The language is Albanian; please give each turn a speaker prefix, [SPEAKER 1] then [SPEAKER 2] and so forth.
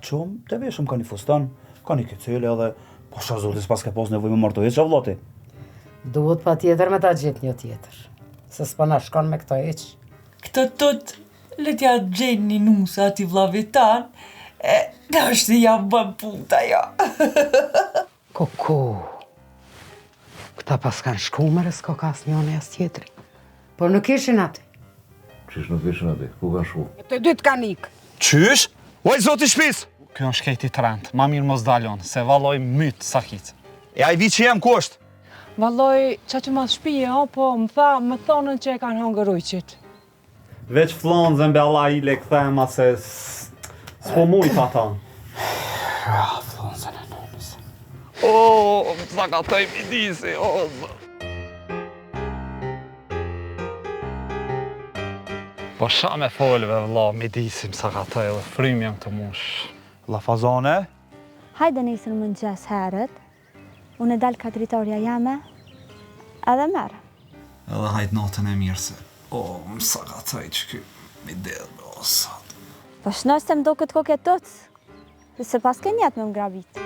[SPEAKER 1] qumë, të veshëm ka një fustan, ka një kecele edhe, po qa zotis pas ke pos nevoj me martohet qa vllati.
[SPEAKER 2] Duhet pa tjetër me ta gjithë një tjetër, se s'pa na shkon me këto eq.
[SPEAKER 3] Këtë tot, letja gjenë një nusa ati vllavit tanë, në është jam bën puta, ja.
[SPEAKER 2] Koko, këta pas kanë shku me s'ko ka as njone as tjetëri. Por nuk ishin aty.
[SPEAKER 4] Qish nuk ishin aty? Ku kanë shku?
[SPEAKER 2] Të dytë kanë ikë.
[SPEAKER 5] Qysh? Oj, zoti shpis!
[SPEAKER 6] Kjo është shkejti trend, ma mirë mos dalon, se valloj mytë sakit.
[SPEAKER 5] E ai vi që jem ku është?
[SPEAKER 7] Valloj, qa që mas shpije, po, më thonën që e kanë hongër ujqit.
[SPEAKER 8] Veç flonzën be Allah i le këthema se s'po mujt ata.
[SPEAKER 6] Flonzën e nonës.
[SPEAKER 5] O, më sakatoj midisi, o,
[SPEAKER 6] Po sha me folve, vlla, midisim sakatoj dhe frymë jam të mush.
[SPEAKER 5] La fazone?
[SPEAKER 9] Hajde nisën më në gjes herët, unë e dalë ka dritorja jame, edhe merë.
[SPEAKER 10] Edhe hajt natën e mirë se, më sakatoj që ky mi delë, o sot.
[SPEAKER 9] Po shnoj se më do këtë koketuc, se pas ke njetë me më grabit.